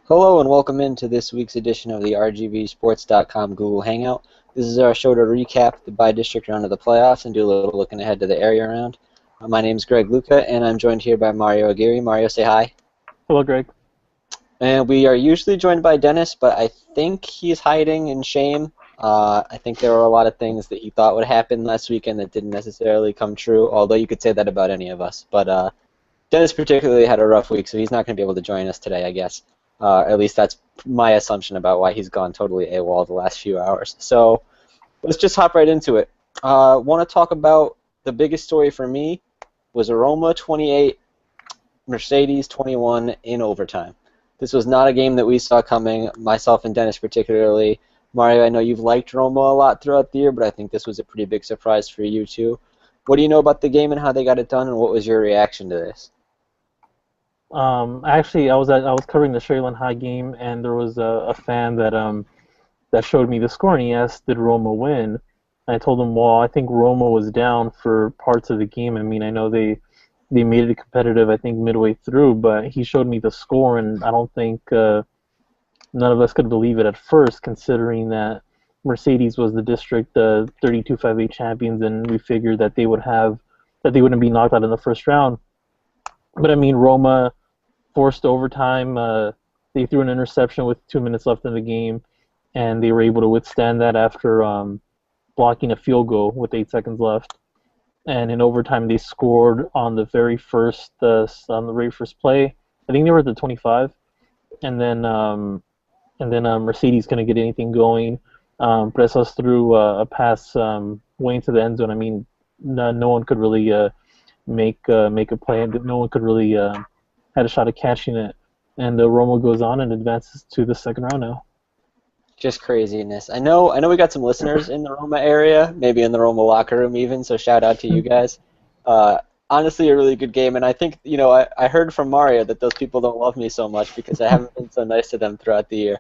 Hello and welcome into this week's edition of the RGVSports.com Google Hangout. This is our show to recap the by-district round of the playoffs and do a little looking ahead to the area round. My name is Luca, and I'm joined here by Mario Aguirre. Mario, say hi. Hello, Greg. And we are usually joined by Dennis, but I think he's hiding in shame. I think there were a lot of things that he thought would happen last weekend that didn't necessarily come true, although you could say that about any of us. But Dennis particularly had a rough week, so he's not going to be able to join us today, I guess. At least that's my assumption about why he's gone totally AWOL the last few hours. So let's just hop right into it. Want to talk about the biggest story for me was Roma 28, Mercedes 21 in overtime. This was not a game that we saw coming, myself and Dennis particularly. Mario, I know you've liked Roma a lot throughout the year, but I think this was a pretty big surprise for you too. What do you know about the game and how they got it done, and what was your reaction to this? Actually, I was covering the Sherryland High game, and there was a fan that showed me the score, and he asked, "Did Roma win?" And I told him, "Well, I think Roma was down for parts of the game. I mean, I know they made it competitive, I think, midway through, but he showed me the score, and I don't think none of us could believe it at first, considering that Mercedes was the district 32-5A champions, and we figured that they wouldn't be knocked out in the first round. But I mean, Roma forced overtime. They threw an interception with 2 minutes left in the game, and they were able to withstand that after blocking a field goal with 8 seconds left. And in overtime, they scored on the very first play. I think they were at the 25, and then Mercedes couldn't get anything going. Presas threw a pass way into the end zone. I mean, no one could really make a play, and no one could really had a shot at catching it. And Roma goes on and advances to the second round now. Just craziness. I know we got some listeners in the Roma area, maybe in the Roma locker room even, so shout out to you guys. Honestly, a really good game, and I think, I heard from Mario that those people don't love me so much because I haven't been so nice to them throughout the year.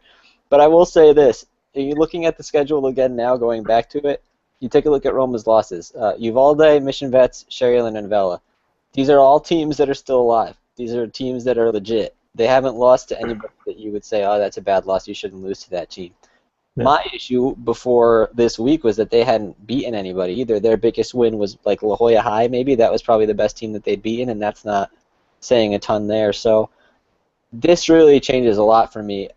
But I will say this, are you looking at the schedule again now, going back to it? You take a look at Roma's losses. Uvalde, Mission Vets, Sherryland, and Vela. These are all teams that are still alive. These are teams that are legit. They haven't lost to anybody that you would say, oh, that's a bad loss, you shouldn't lose to that team. Yeah. My issue before this week was that they hadn't beaten anybody either. Their biggest win was like La Jolla High, maybe. That was probably the best team that they'd beaten, and that's not saying a ton there. So this really changes a lot for me.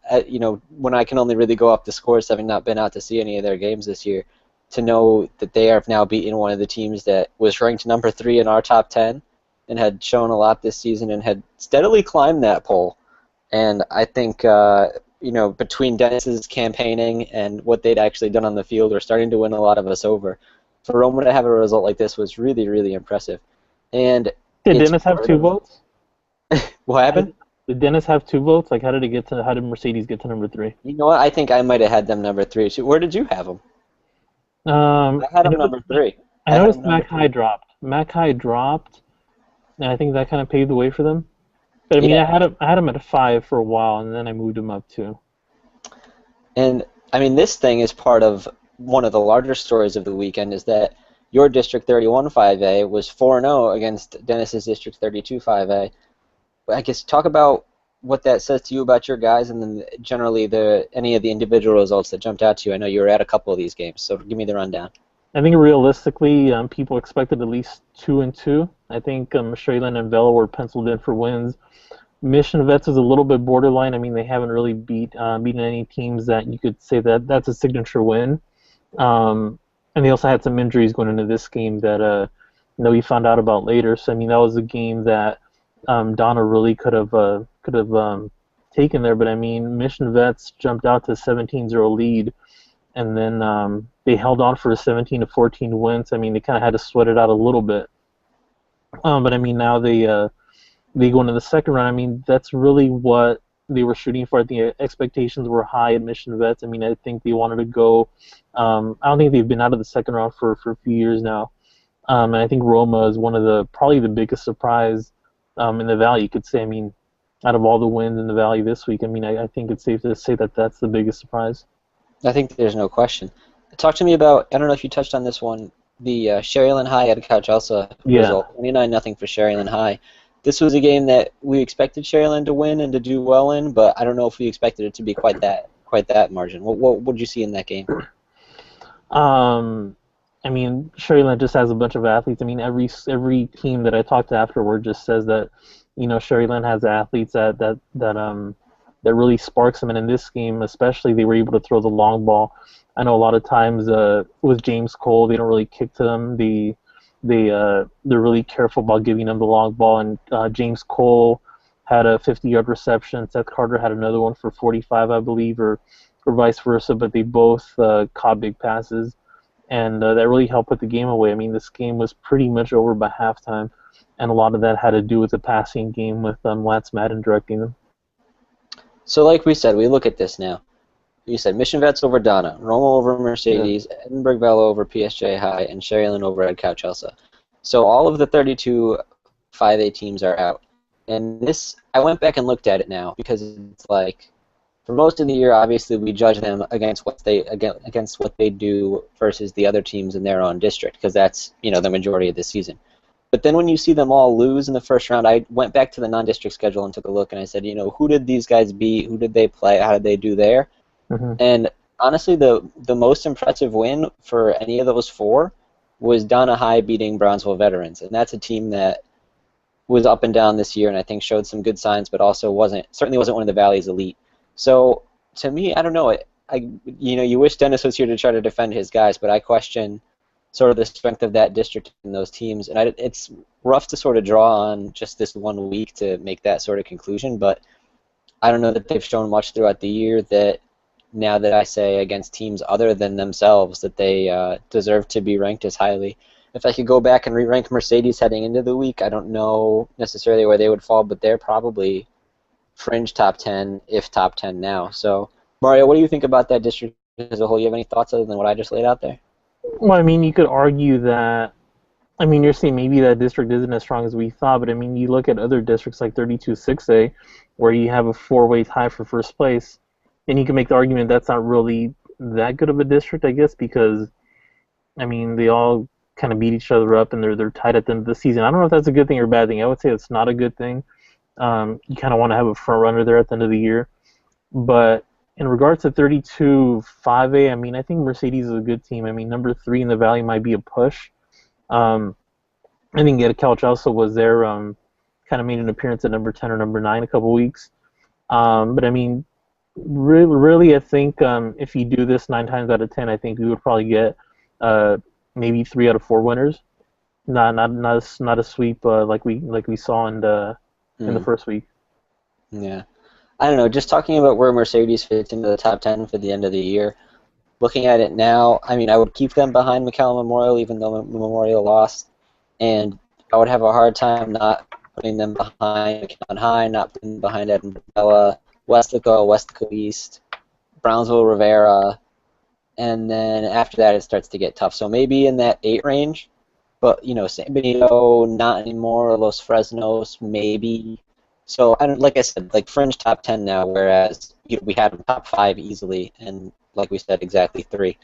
When I can only really go off the scores, having not been out to see any of their games this year, to know that they have now beaten one of the teams that was ranked number 3 in our top 10 and had shown a lot this season and had steadily climbed that poll. And I think, between Dennis's campaigning and what they'd actually done on the field, we're starting to win a lot of us over. For Roma to have a result like this was really, really impressive. And did Dennis have 2 votes? What happened? Did Dennis have 2 votes? Like, how did Mercedes get to number 3? You know what? I think I might have had them number 3. So where did you have them? I had them number 3. I noticed Mac High dropped. Mac High dropped, and I think that kind of paved the way for them. But I mean, yeah. I had him at a 5 for a while, and then I moved him up too. And I mean, this thing is part of one of the larger stories of the weekend, is that your District 31 5A was 4-0 against Dennis's District 32 5A. I guess talk about what that says to you about your guys, and then generally any of the individual results that jumped out to you. I know you were at a couple of these games, so give me the rundown. I think realistically, people expected at least 2-2. I think Sherryland and Vela were penciled in for wins. Mission Vets is a little bit borderline. I mean, they haven't really beaten any teams that you could say that that's a signature win. And they also had some injuries going into this game that we found out about later. So I mean, that was a game that Donna really could have taken there. But I mean, Mission Vets jumped out to a 17-0 lead, and then they held on for a 17-14 win. So I mean, they kind of had to sweat it out a little bit. But I mean, now they go into the second round. I mean, that's really what they were shooting for. I think expectations were high at Mission Vets. I mean, I think they wanted to go. I don't think they've been out of the second round for a few years now. And I think Roma is probably the biggest surprise in the Valley, you could say. I mean, out of all the wins in the Valley this week, I mean, I think it's safe to say that that's the biggest surprise. I think there's no question. Talk to me about, I don't know if you touched on this one, the Sherryland High Edcouch also result, 29-0 for Sherryland High. this was a game that we expected Sharyland to win and to do well in, but I don't know if we expected it to be quite that margin. What did you see in that game? Um, I mean, Sherryland just has a bunch of athletes. I mean, every team that I talk to afterward just says that, Sherryland has athletes that really sparks them. And in this game, especially, they were able to throw the long ball. I know a lot of times with James Cole, they don't really kick to them. They're really careful about giving them the long ball. And James Cole had a 50-yard reception. Seth Carter had another one for 45, I believe, or vice versa. But they both caught big passes, and that really helped put the game away. I mean, this game was pretty much over by halftime, and a lot of that had to do with the passing game with Lance Madden directing them. So like we said, we look at this now. You said Mission Vets over Donna, Roma over Mercedes, yeah. Edinburgh Velo over PSJ High, and Sharyland over Ed Cow Chelsea. So all of the 32 5A teams are out. And this, I went back and looked at it now because it's like, for most of the year, obviously we judge them against what they do versus the other teams in their own district because that's the majority of the season. But then when you see them all lose in the first round, I went back to the non-district schedule and took a look, and I said, who did these guys beat? Who did they play? How did they do there? Mm-hmm. And honestly, the most impressive win for any of those four was Donna High beating Brownsville Veterans, and that's a team that was up and down this year, and I think showed some good signs, but also certainly wasn't one of the Valley's elite. So to me, I don't know. You wish Dennis was here to try to defend his guys, but I question sort of the strength of that district and those teams, and it's rough to sort of draw on just this 1 week to make that sort of conclusion. But I don't know that they've shown much throughout the year that. Now that I say against teams other than themselves that they deserve to be ranked as highly. If I could go back and re-rank Mercedes heading into the week, I don't know necessarily where they would fall, but they're probably fringe top 10, if top 10 now. So, Mario, what do you think about that district as a whole? You have any thoughts other than what I just laid out there? Well, I mean, you could argue that, you're saying maybe that district isn't as strong as we thought, but you look at other districts like 32 6A, where you have a four-way tie for first place. And you can make the argument that's not really that good of a district, I guess, because, they all kind of beat each other up and they're tied at the end of the season. I don't know if that's a good thing or a bad thing. I would say it's not a good thing. You kind of want to have a front runner there at the end of the year. But in regards to 32 5A, I think Mercedes is a good team. Number 3 in the Valley might be a push. I think Ed Couch also was there, kind of made an appearance at number 10 or number 9 a couple weeks. But really, I think if you do this 9 times out of 10, I think we would probably get maybe 3 out of 4 winners. Not a sweep like we saw in the first week. Yeah, I don't know. Just talking about where Mercedes fits into the top 10 for the end of the year. Looking at it now, I would keep them behind McAllen Memorial, even though Memorial lost, and I would have a hard time not putting them behind McAllen High, not putting them behind Edinburgh Bella. Westlaco East, Brownsville, Rivera, and then after that it starts to get tough. So maybe in that 8 range, but San Benito, not anymore. Los Fresnos, maybe. So like I said, like fringe top 10 now, whereas we had them top 5 easily, and like we said, exactly 3.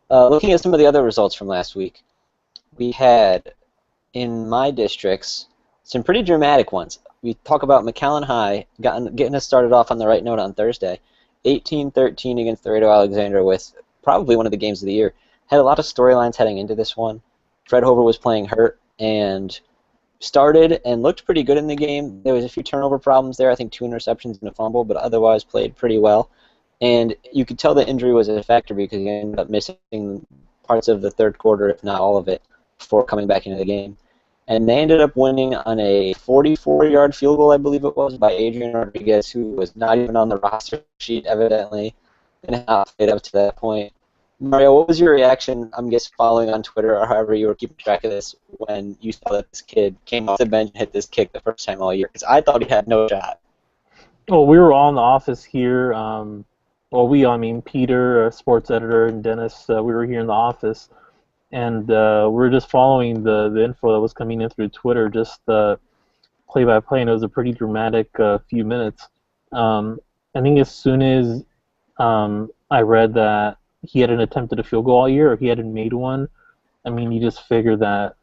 Looking at some of the other results from last week, we had in my districts some pretty dramatic ones. We talk about McAllen High getting us started off on the right note on Thursday, 18-13 against Laredo Alexandra with probably one of the games of the year. Had a lot of storylines heading into this one. Fred Hover was playing hurt and started and looked pretty good in the game. There was a few turnover problems there. I think 2 interceptions and a fumble, but otherwise played pretty well. And you could tell the injury was a factor because he ended up missing parts of the third quarter, if not all of it, before coming back into the game. And they ended up winning on a 44-yard field goal, I believe it was, by Adrian Rodriguez, who was not even on the roster sheet, evidently, and not played up to that point. Mario, what was your reaction, I'm guessing following on Twitter or however you were keeping track of this, when you saw that this kid came off the bench and hit this kick the first time all year? Because I thought he had no shot. Well, we were all in the office here. Peter, sports editor, and Dennis, we were here in the office. And we were just following the info that was coming in through Twitter, just play-by-play, and it was a pretty dramatic few minutes. I think as soon as I read that he hadn't attempted a field goal all year, or he hadn't made one, you just figure that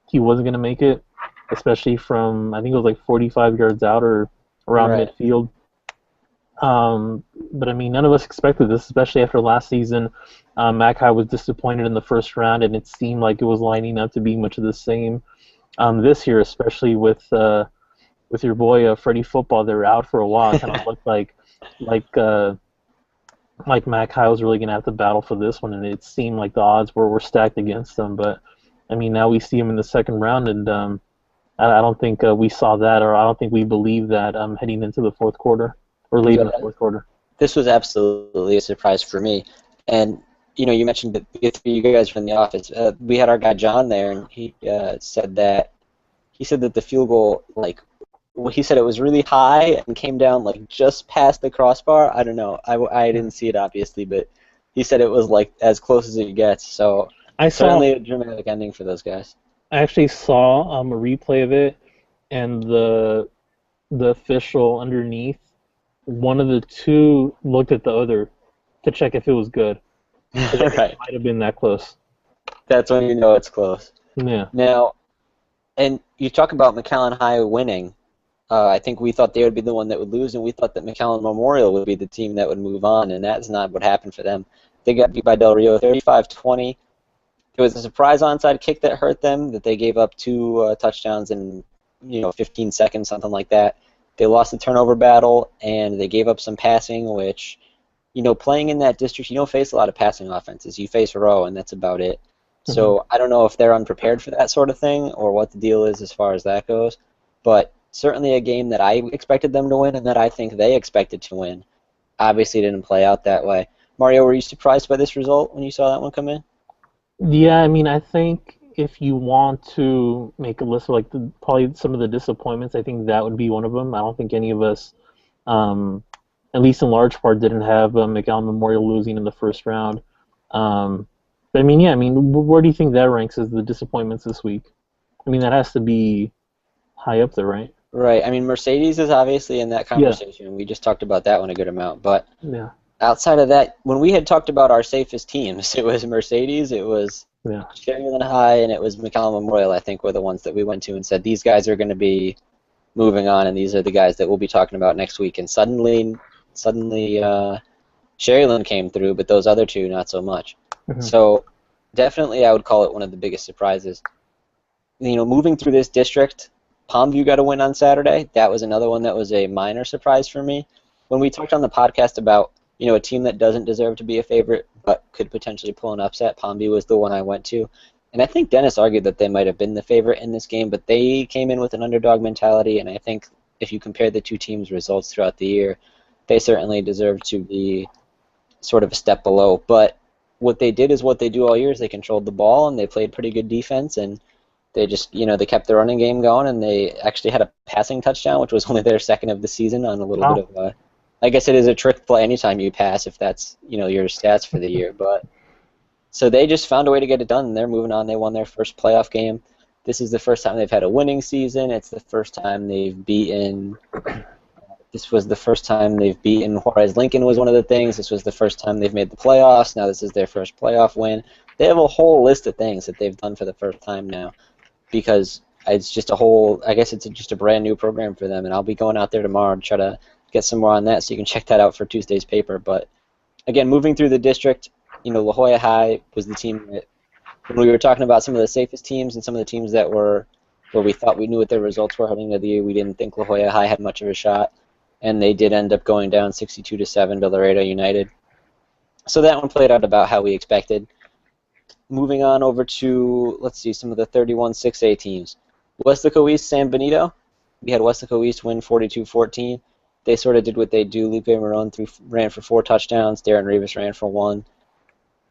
he wasn't going to make it. especially from, I think it was like 45 yards out or around Right. midfield. But I mean, none of us expected this, especially after last season. Mackay was disappointed in the first round, and it seemed like it was lining up to be much of the same this year, especially with your boy Freddie Football. They were out for a while. It kind of looked like uh, like Mackay was really gonna have to battle for this one, and it seemed like the odds were stacked against them. But I mean, now we see him in the second round, and I don't think we saw that, or I don't think we believe that heading into the fourth quarter or late in the Yeah, fourth quarter. this was absolutely a surprise for me. And you mentioned that the three you guys were in the office. We had our guy John there, and he said that the field goal, like, well, he said it was really high and came down like just past the crossbar. I don't know. I didn't see it obviously, but he said it was like as close as it gets. So I saw, certainly a dramatic ending for those guys. I actually saw a replay of it, and the official underneath, one of the two looked at the other to check if it was good, because I think it Right. might have been that close. That's when you know it's close. Yeah. Now, and you talk about McAllen High winning. I think we thought they would be the one that would lose, and we thought that McAllen Memorial would be the team that would move on, and that's not what happened for them. They got beat by Del Rio 35-20. It was a surprise onside kick that hurt them, that they gave up two touchdowns in 15 seconds, something like that. They lost the turnover battle, and they gave up some passing, which, playing in that district, you don't face a lot of passing offenses. You face row, and that's about it. Hmm. So I don't know if they're unprepared for that sort of thing or what the deal is as far as that goes. But certainly a game that I expected them to win and that I think they expected to win. Obviously didn't play out that way. Mario, were you surprised by this result when you saw that one come in? Yeah, I mean, I think if you want to make a list of like probably some of the disappointments, I think that would be one of them. I don't think any of us, um, at least in large part, didn't have McAllen Memorial losing in the first round. But I mean, yeah, I mean, where do you think that ranks as the disappointments this week? I mean, that has to be high up there, right? Right. I mean, Mercedes is obviously in that Yeah, conversation. We just talked about that one a good amount. But yeah, outside of that, when we had talked about our safest teams, it was Mercedes, it was yeah. Cherryland High, and it was McAllen Memorial, I think, were the ones that we went to and said, these guys are going to be moving on, and these are the guys that we'll be talking about next week. And suddenly, Cherryland came through, but those other two, not so much. Hmm. So definitely I would call it one of the biggest surprises. Moving through this district, Palmview got a win on Saturday. That was another one that was a minor surprise for me. When we talked on the podcast about, a team that doesn't deserve to be a favorite but could potentially pull an upset, Palmview was the one I went to. And I think Dennis argued that they might have been the favorite in this game, but they came in with an underdog mentality, and I think if you compare the two teams' results throughout the year, they certainly deserve to be sort of a step below. But what they did is what they do all year is they controlled the ball and they played pretty good defense, and they just, they kept the running game going, and they actually had a passing touchdown, which was only their second of the season on a little bit Wow. of a, I guess it is a trick play anytime you pass if that's, your stats for the year. But so they just found a way to get it done, and they're moving on. They won their first playoff game. This is the first time they've had a winning season. It's the first time they've beaten. This was the first time they've beaten Juarez Lincoln was one of the things. This was the first time they've made the playoffs. Now this is their first playoff win. They have a whole list of things that they've done for the first time now, because it's just a whole, I guess it's just a brand new program for them, and I'll be going out there tomorrow to try to get some more on that, so you can check that out for Tuesday's paper. But again, moving through the district, La Jolla High was the team that, when we were talking about some of the safest teams and some of the teams that were where we thought we knew what their results were heading into the year, we didn't think La Jolla High had much of a shot, and they did end up going down 62-7 to Laredo United. So that one played out about how we expected. Moving on over to, let's see, some of the 31 6A teams. Westaco East, San Benito. We had Westaco East win 42-14. They sort of did what they do. Lupe Marone ran for 4 touchdowns. Darren Rivas ran for 1.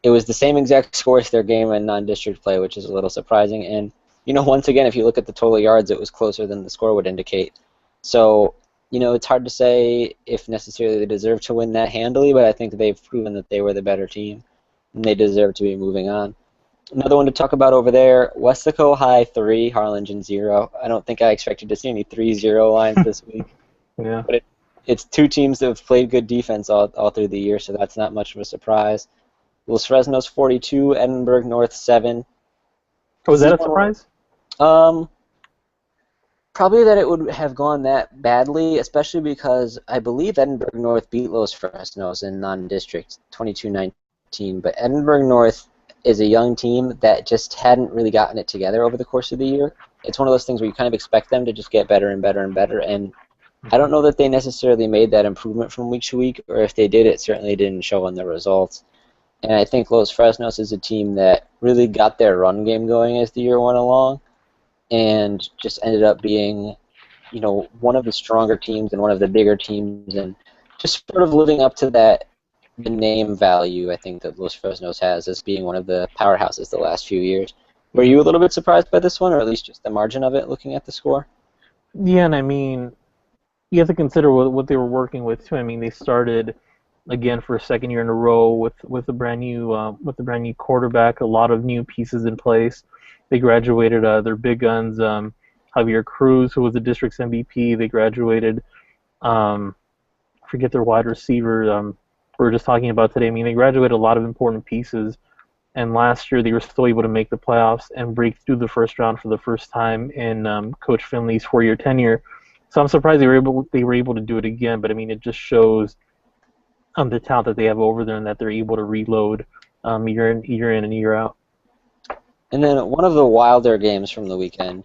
It was the same exact score as their game in non-district play, which is a little surprising. And, once again, if you look at the total yards, it was closer than the score would indicate. So, it's hard to say if necessarily they deserve to win that handily, but I think they've proven that they were the better team, and they deserve to be moving on. Another one to talk about over there, Westaco High 3, Harlingen 0. I don't think I expected to see any 3-0 lines this week, Yeah. but it's two teams that have played good defense all through the year, so that's not much of a surprise. Los Fresnos 42, Edinburgh North 7. Was This that is a one where, surprise? um, Probably that it would have gone that badly, especially because I believe Edinburgh North beat Los Fresnos in non-district 22-19, but Edinburgh North is a young team that just hadn't really gotten it together over the course of the year. It's one of those things where you kind of expect them to just get better and better and better, and I don't know that they necessarily made that improvement from week to week, or if they did, it certainly didn't show in the results. And I think Los Fresnos is a team that really got their run game going as the year went along, and just ended up being, one of the stronger teams and one of the bigger teams, and just sort of living up to the name value I think that Los Fresnos has as being one of the powerhouses the last few years. Were you a little bit surprised by this one, or at least just the margin of it, looking at the score? Yeah, and I mean, you have to consider what they were working with too. I mean, they started again for a second year in a row with a brand new quarterback, a lot of new pieces in place. They graduated their big guns, Javier Cruz, who was the district's MVP. They graduated, forget their wide receiver. We were just talking about today. I mean, they graduated a lot of important pieces. And last year, they were still able to make the playoffs and break through the first round for the first time in Coach Finley's 4-year tenure. So I'm surprised they were able to do it again. But I mean, it just shows the talent that they have over there and that they're able to reload year in and year out. And then one of the wilder games from the weekend,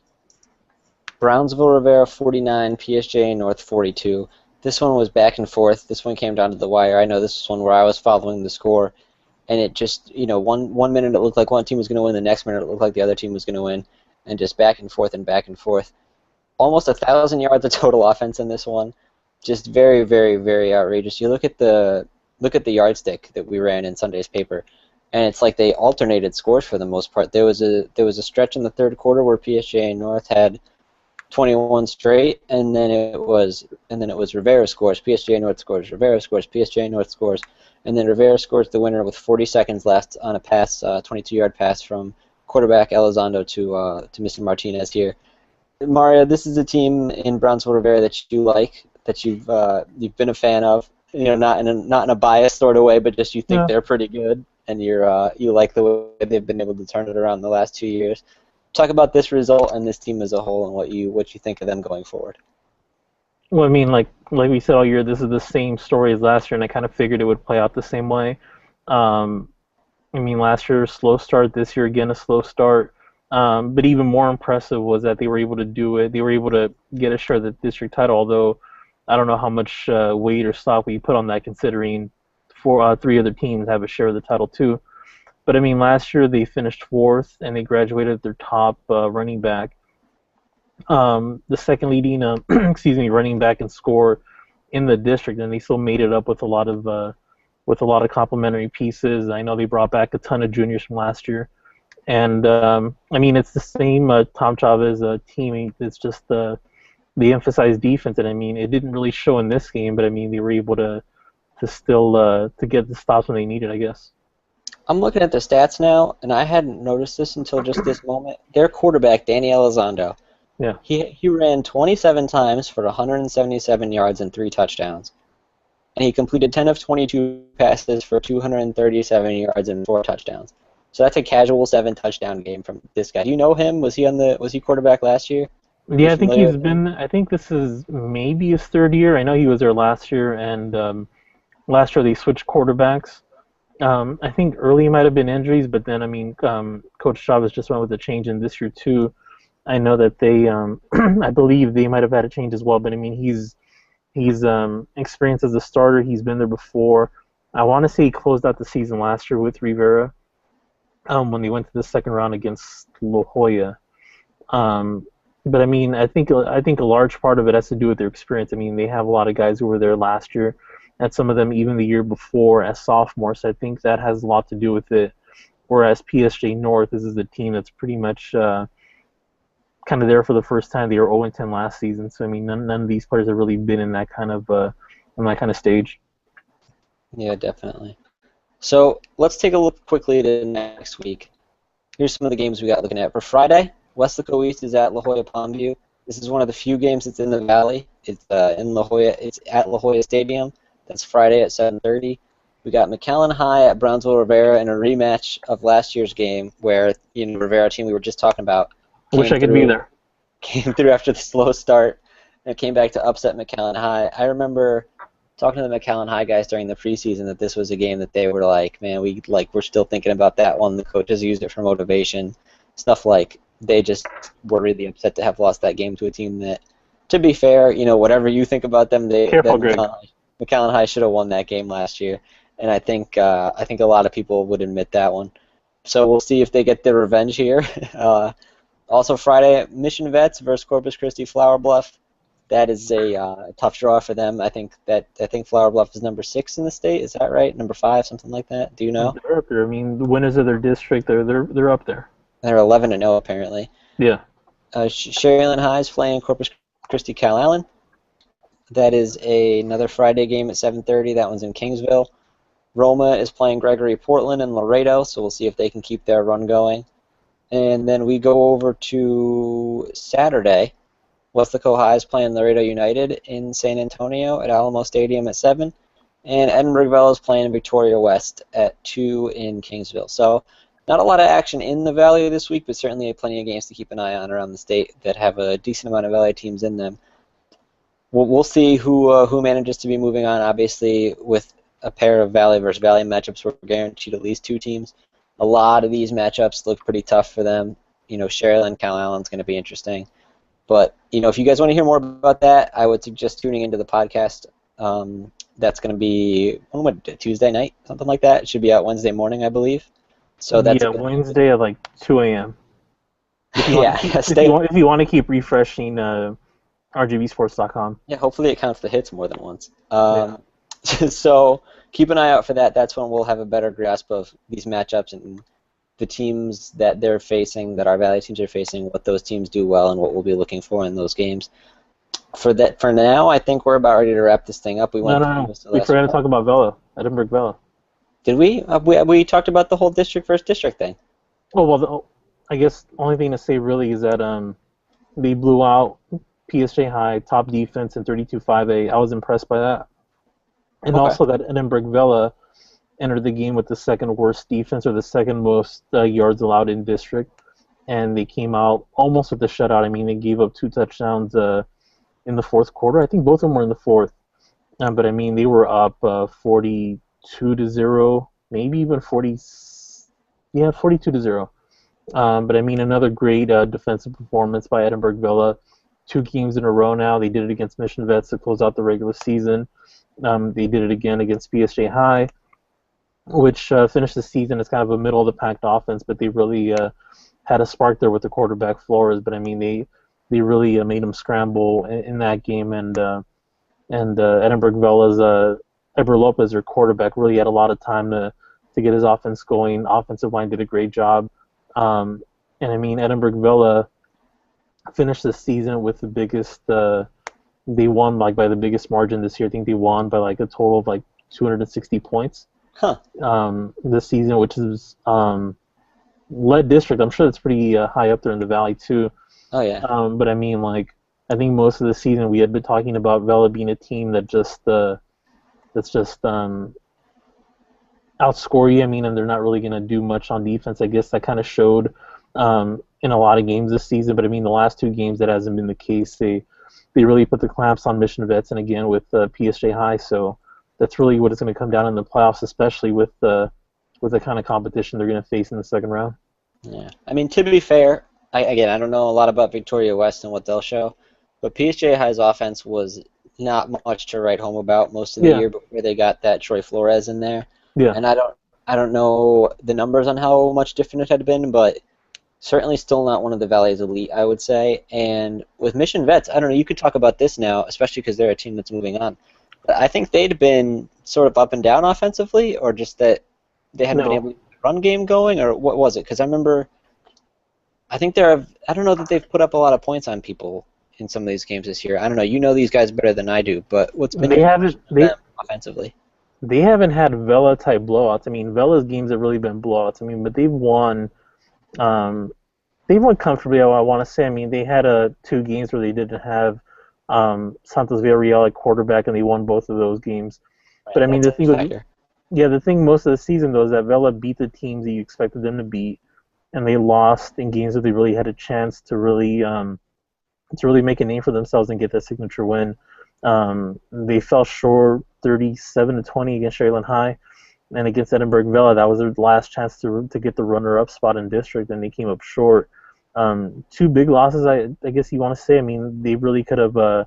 Brownsville Rivera 49, PSJ North 42. This one was back and forth. This one came down to the wire. I know this is one where I was following the score, and it just, one minute it looked like one team was going to win, the next minute it looked like the other team was going to win, and just back and forth and back and forth. Almost 1,000 yards of total offense in this one. Just very, very, very outrageous. You look at the yardstick that we ran in Sunday's paper, and it's like they alternated scores for the most part. There was a stretch in the third quarter where PSJ North had 21 straight, and then it was Rivera scores, PSJ North scores, Rivera scores, PSJ North scores, and then Rivera scores the winner with 40 seconds left on a pass, 22-yard pass from quarterback Elizondo to Mr. Martinez here. Mario, this is a team in Brownsville Rivera that you like, that you've been a fan of, not in a biased sort of way, but just you think they're pretty good, and you like the way they've been able to turn it around the last 2 years. Talk about this result and this team as a whole, and what you think of them going forward. Well, I mean, like we said all year, this is the same story as last year, and I kind of figured it would play out the same way. I mean, last year, slow start. This year, again, a slow start. But even more impressive was that they were able to do it. They were able to get a share of the district title, although I don't know how much weight or stock we put on that, considering three other teams have a share of the title too. But I mean, last year they finished fourth, and they graduated their top running back, the second leading running back and score in the district, and they still made it up with a lot of complementary pieces. I know they brought back a ton of juniors from last year, and I mean, it's the same Tom Chavez team. It's just they emphasize defense, and I mean, it didn't really show in this game, but I mean, they were able to still to get the stops when they needed, I guess. I'm looking at the stats now, and I hadn't noticed this until just this moment. Their quarterback, Danny Elizondo, he ran 27 times for 177 yards and 3 touchdowns. And he completed 10 of 22 passes for 237 yards and 4 touchdowns. So that's a casual 7-touchdown game from this guy. Do you know him? Was he quarterback last year? Yeah, I think he's been. I think this is maybe his third year. I know he was there last year, and last year they switched quarterbacks. I think early might have been injuries, but then I mean, Coach Chavez just went with a change in this year too. I know that they, I believe they might have had a change as well. But I mean, he's experienced as a starter. He's been there before. I want to say he closed out the season last year with Rivera when they went to the second round against La Jolla. But I mean, I think a large part of it has to do with their experience. I mean, they have a lot of guys who were there last year, and some of them even the year before as sophomores. So I think that has a lot to do with it. Whereas PSJ North, this is a team that's pretty much kind of there for the first time. They were 0-10 last season. So I mean, none of these players have really been in that kind of stage. Yeah, definitely. So let's take a look quickly to next week. Here's some of the games we got looking at. For Friday, Weslaco East is at La Jolla Palmview. This is one of the few games that's in the Valley. It's in La Jolla. It's at La Jolla Stadium. That's Friday at 7:30. We got McAllen High at Brownsville Rivera in a rematch of last year's game, where Rivera team we were just talking about. I wish I could be there. came through after the slow start and came back to upset McAllen High. I remember talking to the McAllen High guys during the preseason that this was a game that they were like, man, we're still thinking about that one. The coaches used it for motivation, stuff like they just were really upset to have lost that game to a team that, to be fair, whatever you think about them, Careful, Greg. McAllen High should have won that game last year, and I think a lot of people would admit that one. So we'll see if they get their revenge here. Also Friday, Mission Vets versus Corpus Christi Flower Bluff. That is a tough draw for them. I think Flower Bluff is number 6 in the state. Is that right? Number 5, something like that. Do you know? They're up there. I mean, the winners of their district, they're up there. They're 11-0 apparently. Yeah. Sherryland High is playing Corpus Christi Cal Allen. That is another Friday game at 7:30. That one's in Kingsville. Roma is playing Gregory Portland and Laredo, so we'll see if they can keep their run going. And then we go over to Saturday. Westlake High is playing Laredo United in San Antonio at Alamo Stadium at 7. And Edinburgh Bell is playing Victoria West at 2 in Kingsville. So not a lot of action in the Valley this week, but certainly plenty of games to keep an eye on around the state that have a decent amount of Valley teams in them. We'll see who manages to be moving on. Obviously, with a pair of Valley versus Valley matchups, we're guaranteed at least 2 teams. A lot of these matchups look pretty tough for them. Sherryland, Cal Allen's going to be interesting. But, if you guys want to hear more about that, I would suggest tuning into the podcast. That's going to be Tuesday night, something like that. It should be out Wednesday morning, I believe. So that's Wednesday at like 2 a.m. If you want to keep refreshing RGVSports.com. Yeah, hopefully it counts the hits more than once. So keep an eye out for that. That's when we'll have a better grasp of these matchups and the teams that they're facing, that our Valley teams are facing, what those teams do well, and what we'll be looking for in those games. For now, I think we're about ready to wrap this thing up. We forgot to talk about Vela, Edinburgh Vela. Did we? We talked about the whole district versus district thing. Oh, well, I guess the only thing to say really is that they blew out PSJ High, top defense in 32-5A. I was impressed by that. And also that Edinburgh Vela entered the game with the second worst defense, or the second most yards allowed in district, and they came out almost with a shutout. I mean, they gave up 2 touchdowns in the fourth quarter. I think both of them were in the fourth, but I mean, they were up 42-0, maybe even 42-0. But I mean, another great defensive performance by Edinburgh Vela. 2 games in a row now. They did it against Mission Vets to close out the regular season. They did it again against PSJ High, which finished the season as kind of a middle-of-the-pack offense, but they really had a spark there with the quarterback Flores. But I mean, they really made them scramble in that game, and Edinburgh Vela's Eber Lopez, their quarterback, really had a lot of time to get his offense going. Offensive line did a great job, and I mean, Edinburgh Vela finished the season with the biggest. They won by the biggest margin this year. I think they won by a total of 260 points. This season, which is led district. I'm sure that's pretty high up there in the Valley too. Oh yeah. But I mean, I think most of the season we had been talking about Vela being a team that outscore you. I mean, and they're not really going to do much on defense. I guess that kind of showed in a lot of games this season. But I mean, the last 2 games that hasn't been the case. They really put the clamps on Mission Vets, and again with PSJ High. So that's really what it's going to come down in the playoffs, especially with the kind of competition they're going to face in the second round. Yeah, I mean, to be fair, I don't know a lot about Victoria West and what they'll show, but PSJ High's offense was not much to write home about most of the year before they got that Troy Flores in there. Yeah. And I don't know the numbers on how much different it had been, but certainly still not one of the Valley's elite, I would say. And with Mission Vets, I don't know, you could talk about this now, especially because they're a team that's moving on. But I think they'd been sort of up and down offensively, or just that they hadn't been able to get the run game going, or what was it? Because I don't know that they've put up a lot of points on people in some of these games this year. I don't know, you know these guys better than I do, but what's been them offensively? They haven't had Vela-type blowouts. I mean, Vela's games have really been blowouts. I mean, but they've won comfortably, I want to say. I mean, they had 2 games where they didn't have Santos Villarreal at quarterback, and they won both of those games. Right, but I mean, the thing most of the season, though, is that Vela beat the teams that you expected them to beat, and they lost in games that they really had a chance to really to really make a name for themselves and get that signature win. They fell short 37-20 against Sharyland High, and against Edinburgh Villa, that was their last chance to get the runner-up spot in district, and they came up short. Two big losses, I guess you want to say. I mean, they really could have.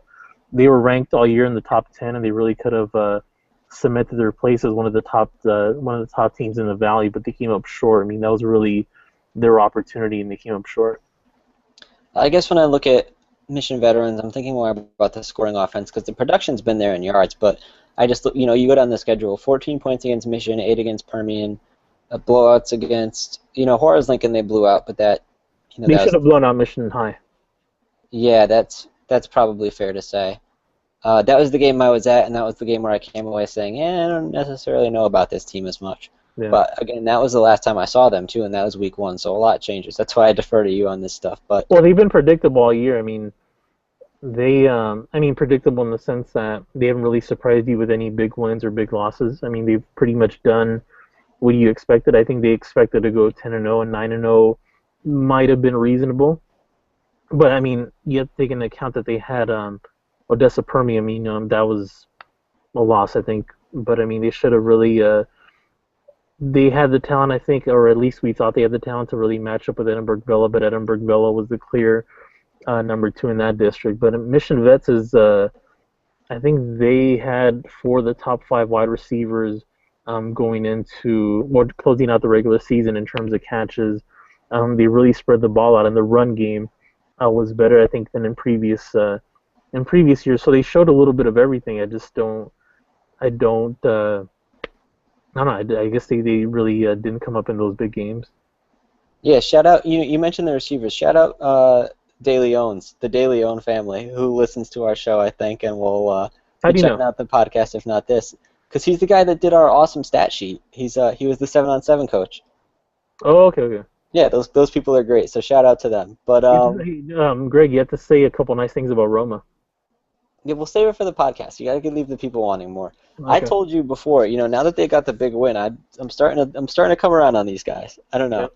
They were ranked all year in the top 10, and they really could have cemented their place as one of the top teams in the Valley, but they came up short. I mean, that was really their opportunity, and they came up short. I guess when I look at Mission Veterans, I'm thinking more about the scoring offense because the production's been there in yards, but I just, you go down the schedule, 14 points against Mission, 8 against Permian, blowouts against, Horace Lincoln they blew out, but that, They should have blown out Mission High. Yeah, that's probably fair to say. That was the game I was at, and that was the game where I came away saying, I don't necessarily know about this team as much. Yeah. But, again, that was the last time I saw them, too, and that was week 1, so a lot changes. That's why I defer to you on this stuff. But well, they've been predictable all year. I mean, predictable in the sense that they haven't really surprised you with any big wins or big losses. I mean, they've pretty much done what you expected. I think they expected to go 10-0 and 9-0 might have been reasonable. But, I mean, you have to take into account that they had Odessa Permian. That was a loss, I think. But, I mean, they should have really they had the talent, I think, or at least we thought they had the talent to really match up with Edinburgh Villa, but Edinburgh Villa was the clear number 2 in that district. But Mission Vets is, I think they had 4 of the top 5 wide receivers going into, or closing out the regular season in terms of catches. They really spread the ball out, and the run game was better, I think, than in previous years. So they showed a little bit of everything. I don't know. I guess they really didn't come up in those big games. Yeah, shout out. You mentioned the receivers. Shout out De Leon's, the De Leon family, who listens to our show, I think, and will be checking out the podcast if not this, because he's the guy that did our awesome stat sheet. He was the 7-on-7 coach. Oh, okay. Yeah, those people are great. So shout out to them. But Greg, you have to say a couple nice things about Roma. Yeah, we'll save it for the podcast. You got to leave the people wanting more. Okay. I told you before, now that they got the big win, I'm starting to come around on these guys. I don't know. Yep.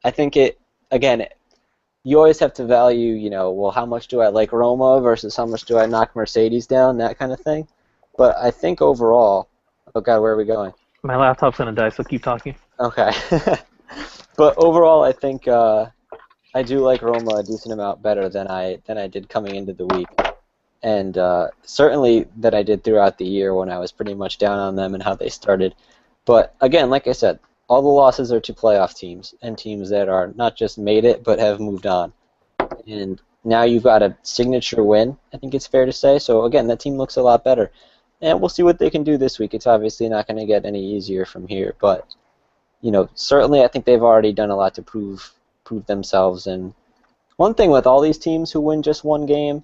I think you always have to value, well, how much do I like Roma versus how much do I knock Mercedes down, that kind of thing. But I think overall, oh God, where are we going? My laptop's gonna die, so keep talking. Okay. But overall, I think I do like Roma a decent amount better than I did coming into the week. And certainly that I did throughout the year when I was pretty much down on them and how they started. But again, like I said, all the losses are to playoff teams and teams that are not just made it but have moved on. And now you've got a signature win, I think it's fair to say. So again, that team looks a lot better. And we'll see what they can do this week. It's obviously not going to get any easier from here. But, certainly I think they've already done a lot to prove themselves. And one thing with all these teams who win just one game,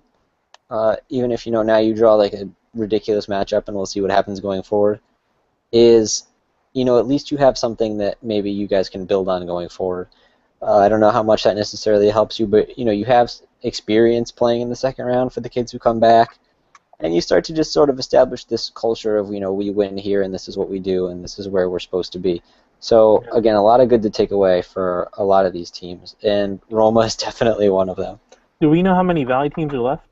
even if now you draw like a ridiculous matchup and we'll see what happens going forward, is at least you have something that maybe you guys can build on going forward. I don't know how much that necessarily helps you, but you have experience playing in the second round for the kids who come back, and you start to just sort of establish this culture of we win here and this is what we do and this is where we're supposed to be. So again, a lot of good to take away for a lot of these teams, and Roma is definitely one of them. Do we know how many Valley teams are left?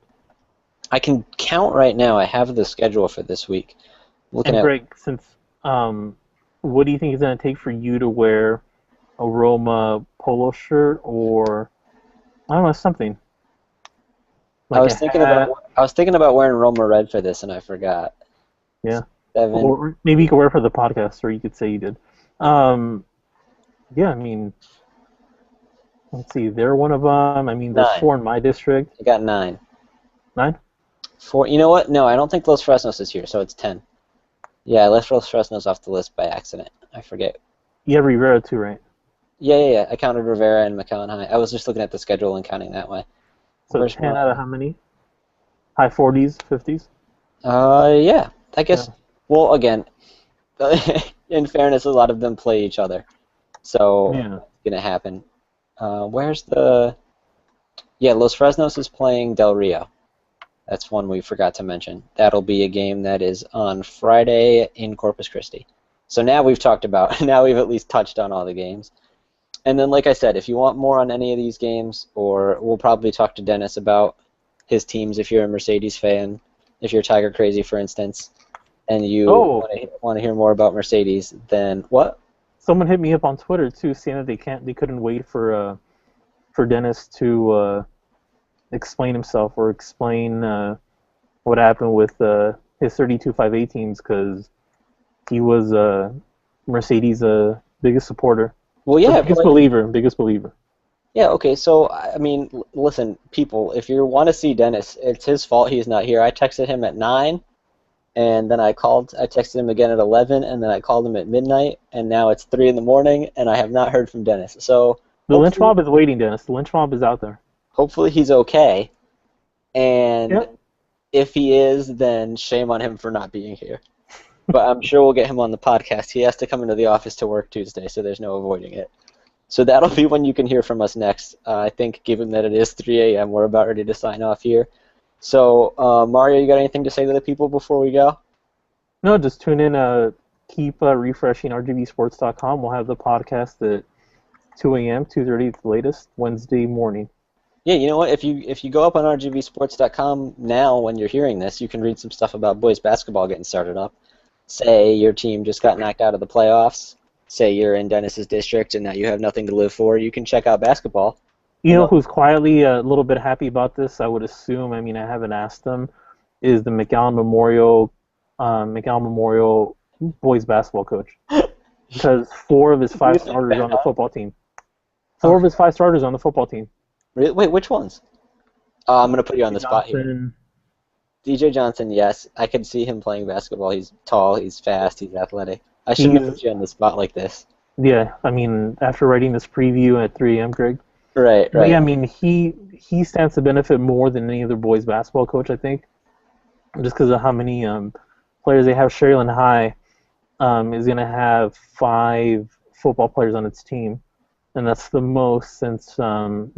I can count right now. I have the schedule for this week. Greg, since what do you think it's going to take for you to wear a Roma polo shirt or I don't know, something? Like I was thinking about wearing Roma red for this, and I forgot. Yeah. 7. Or maybe you could wear it for the podcast, or you could say you did. Yeah, I mean, let's see. They're one of them. I mean, there's 9. 4 in my district. I got 9. 9? 4. You know what? No, I don't think Los Fresnos is here, so it's 10. Yeah, I left Los Fresnos off the list by accident. I forget. You have Rivera too, right? Yeah. I counted Rivera and McAllen High. I was just looking at the schedule and counting that way. So Where's 10 out of how many? High 40s, 50s? Yeah. I guess, well, again, in fairness, a lot of them play each other. So it's going to happen. Where's the... Yeah, Los Fresnos is playing Del Rio. That's one we forgot to mention. That'll be a game that is on Friday in Corpus Christi. So now we've talked about, now we've at least touched on all the games. And then, like I said, if you want more on any of these games, or we'll probably talk to Dennis about his teams if you're a Mercedes fan, if you're Tiger Crazy, for instance, and you Oh, want to hear more about Mercedes, then what? someone hit me up on Twitter too, saying that they couldn't wait for Dennis to explain himself or explain what happened with his 32 5/18s because he was Mercedes' biggest supporter, Well, or yeah, but biggest believer. yeah, okay. So I mean, listen, people, if you want to see Dennis, it's his fault he's not here. I texted him at 9, and then I texted him again at 11, and then I called him at midnight, and now it's 3 in the morning, and I have not heard from Dennis. So The lynch hopefully, mob is waiting, Dennis. The lynch mob is out there. hopefully he's okay. And Yep. if he is, then shame on him for not being here. But I'm sure we'll get him on the podcast. He has to come into the office to work Tuesday, so there's no avoiding it. So that'll be when you can hear from us next. I think given that it is 3 a.m., we're about ready to sign off here. So, Mario, you got anything to say to the people before we go? No, just tune in. Keep refreshing RGVSports.com. We'll have the podcast at 2 a.m., 2:30 at the latest, Wednesday morning. Yeah, you know what? If you go up on RGVSports.com now when you're hearing this, you can read some stuff about boys basketball getting started up. Say your team just got knocked out of the playoffs. Say you're in Dennis's district and now you have nothing to live for. You can check out basketball. You know who's quietly a little bit happy about this? I would assume. I mean, I haven't asked them. Is the McAllen Memorial boys basketball coach? Because 4 of his 5 starters are on the football team. 4 of his 5 starters on the football team. Really? Wait, which ones? I'm gonna put you on the spot here. DJ Johnson, yes, I could see him playing basketball. He's tall, he's fast, he's athletic. I shouldn't have put you on the spot like this. Yeah, I mean, after writing this preview at 3 a.m., Greg. Right. But yeah, I mean, he stands to benefit more than any other boys basketball coach, I think, just because of how many players they have. Sharyland High is going to have 5 football players on its team, and that's the most since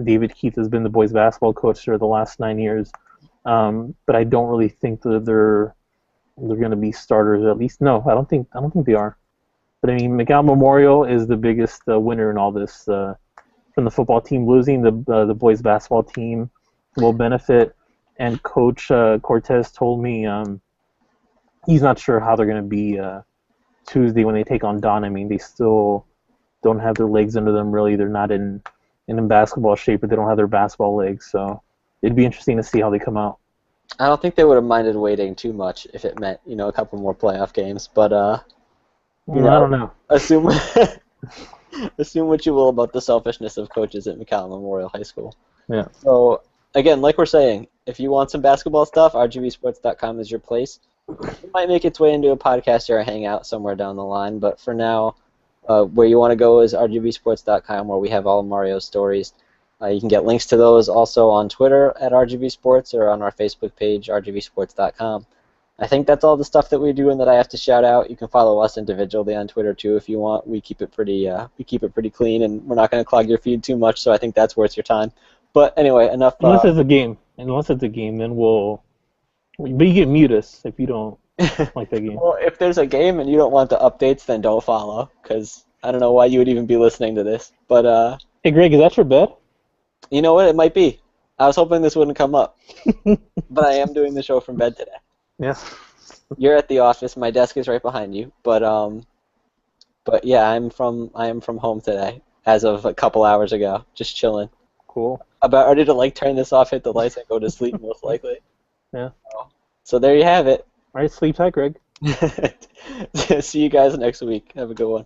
David Keith has been the boys basketball coach for the last 9 years. But I don't really think that they're going to be starters. At least, no, I don't think they are. But I mean, McAllen Memorial is the biggest winner in all this. From the football team losing, the boys basketball team will benefit. And Coach Cortez told me he's not sure how they're going to be Tuesday when they take on Don. I mean, they still don't have their legs under them, really. They're not in basketball shape, but they don't have their basketball legs. So it'd be interesting to see how they come out. I don't think they would have minded waiting too much if it meant, a couple more playoff games. But, I don't know. Assume what you will about the selfishness of coaches at McAllen Memorial High School. Yeah. So, again, like we're saying, if you want some basketball stuff, RGVSports.com is your place. It might make its way into a podcast or a hangout somewhere down the line, but for now, where you want to go is RGVSports.com, where we have all of Mario's stories. You can get links to those also on Twitter at RGVSports or on our Facebook page, RGVSports.com. I think that's all the stuff that we do and that I have to shout out. You can follow us individually on Twitter too if you want. We keep it pretty clean, and we're not going to clog your feed too much. So I think that's worth your time. But anyway, enough. Unless it's a game, then we'll. But you can mute us if you don't like that game. Well, if there's a game and you don't want the updates, then don't follow, because I don't know why you would even be listening to this. But hey, Greg, is that your bet? You know what? It might be. I was hoping this wouldn't come up, but I am doing the show from bed today. Yes. You're at the office. My desk is right behind you. But yeah, I am from home today, as of a couple hours ago, just chilling. Cool. About ready to turn this off, hit the lights, and go to sleep most likely. Yeah. So there you have it. All right, sleep tight, Greg. See you guys next week. Have a good one.